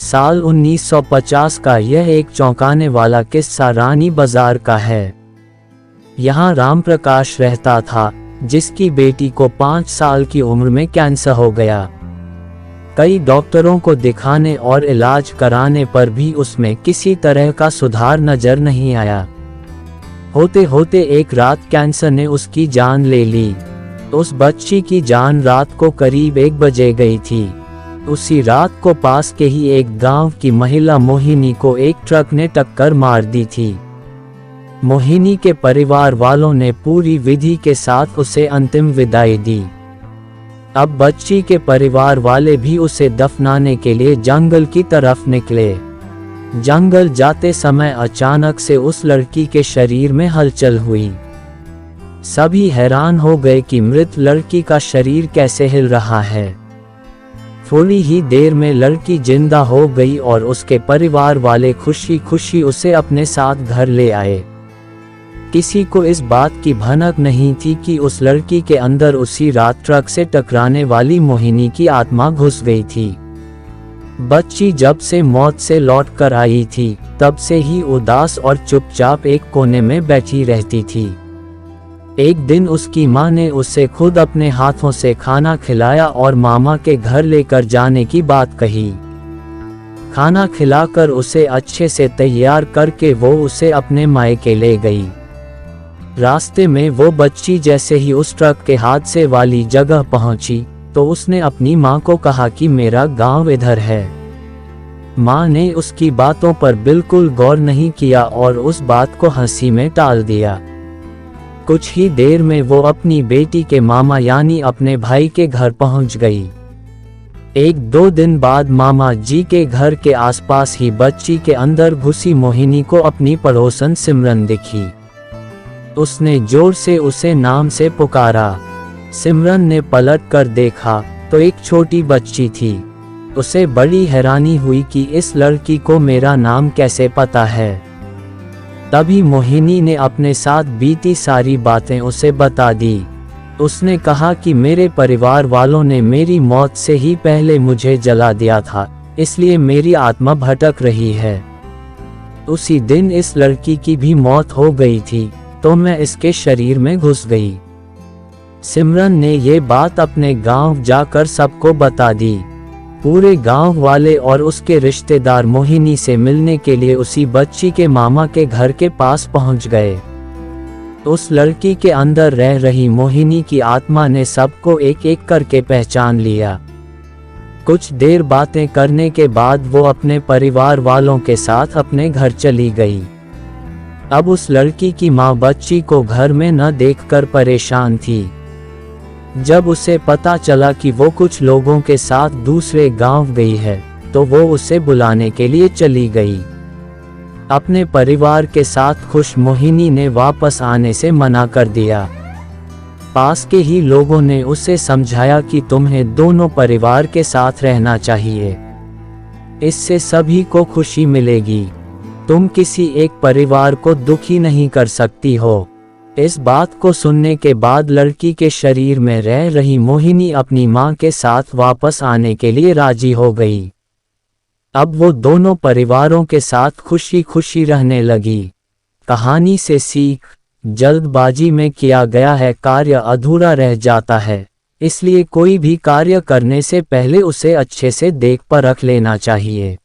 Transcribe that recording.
साल 1950 का यह एक चौंकाने वाला किस्सा रानी बाजार का है। यहाँ राम प्रकाश रहता था, जिसकी बेटी को 5 साल की उम्र में कैंसर हो गया। कई डॉक्टरों को दिखाने और इलाज कराने पर भी उसमें किसी तरह का सुधार नजर नहीं आया। होते होते एक रात कैंसर ने उसकी जान ले ली। उस बच्ची की जान रात को करीब 1 बजे गई थी। उसी रात को पास के ही एक गांव की महिला मोहिनी को एक ट्रक ने टक्कर मार दी थी। मोहिनी के परिवार वालों ने पूरी विधि के साथ उसे अंतिम विदाई दी। अब बच्ची के परिवार वाले भी उसे दफनाने के लिए जंगल की तरफ निकले। जंगल जाते समय अचानक से उस लड़की के शरीर में हलचल हुई। सभी हैरान हो गए कि मृत लड़की का शरीर कैसे हिल रहा है। थोड़ी ही देर में लड़की जिंदा हो गई और उसके परिवार वाले खुशी खुशी उसे अपने साथ घर ले आए। किसी को इस बात की भनक नहीं थी कि उस लड़की के अंदर उसी रात ट्रक से टकराने वाली मोहिनी की आत्मा घुस गई थी। बच्ची जब से मौत से लौट कर आई थी, तब से ही उदास और चुपचाप एक कोने में बैठी रहती थी। एक दिन उसकी मां ने उसे खुद अपने हाथों से खाना खिलाया और मामा के घर लेकर जाने की बात कही। खाना खिलाकर उसे अच्छे से तैयार करके वो उसे अपने मायके ले गई। रास्ते में वो बच्ची जैसे ही उस ट्रक के हादसे वाली जगह पहुंची, तो उसने अपनी मां को कहा कि मेरा गांव इधर है। मां ने उसकी बातों पर बिल्कुल गौर नहीं किया और उस बात को हंसी में टाल दिया। कुछ ही देर में वो अपनी बेटी के मामा यानी अपने भाई के घर पहुंच गई। 1-2 दिन बाद मामा जी के घर के आसपास ही बच्ची के अंदर घुसी मोहिनी को अपनी पड़ोसन सिमरन दिखी। उसने जोर से उसे नाम से पुकारा। सिमरन ने पलट कर देखा तो एक छोटी बच्ची थी। उसे बड़ी हैरानी हुई कि इस लड़की को मेरा नाम कैसे पता है। तभी मोहिनी ने अपने साथ बीती सारी बातें उसे बता दी। उसने कहा कि मेरे परिवार वालों ने मेरी मौत से ही पहले मुझे जला दिया था, इसलिए मेरी आत्मा भटक रही है। उसी दिन इस लड़की की भी मौत हो गई थी, तो मैं इसके शरीर में घुस गई। सिमरन ने ये बात अपने गांव जाकर सबको बता दी। पूरे गांव वाले और उसके रिश्तेदार मोहिनी से मिलने के लिए उसी बच्ची के मामा के घर के पास पहुंच गए। उस लड़की के अंदर रह रही मोहिनी की आत्मा ने सबको एक एक करके पहचान लिया। कुछ देर बातें करने के बाद वो अपने परिवार वालों के साथ अपने घर चली गई। अब उस लड़की की माँ बच्ची को घर में न देखकर परेशान थी। जब उसे पता चला कि वो कुछ लोगों के साथ दूसरे गांव गई है, तो वो उसे बुलाने के लिए चली गई। अपने परिवार के साथ खुश मोहिनी ने वापस आने से मना कर दिया। पास के ही लोगों ने उसे समझाया कि तुम्हें दोनों परिवार के साथ रहना चाहिए, इससे सभी को खुशी मिलेगी। तुम किसी एक परिवार को दुखी नहीं कर सकती हो। इस बात को सुनने के बाद लड़की के शरीर में रह रही मोहिनी अपनी मां के साथ वापस आने के लिए राजी हो गई। अब वो दोनों परिवारों के साथ खुशी खुशी रहने लगी। कहानी से सीख, जल्दबाजी में किया गया है कार्य अधूरा रह जाता है, इसलिए कोई भी कार्य करने से पहले उसे अच्छे से देख परख लेना चाहिए।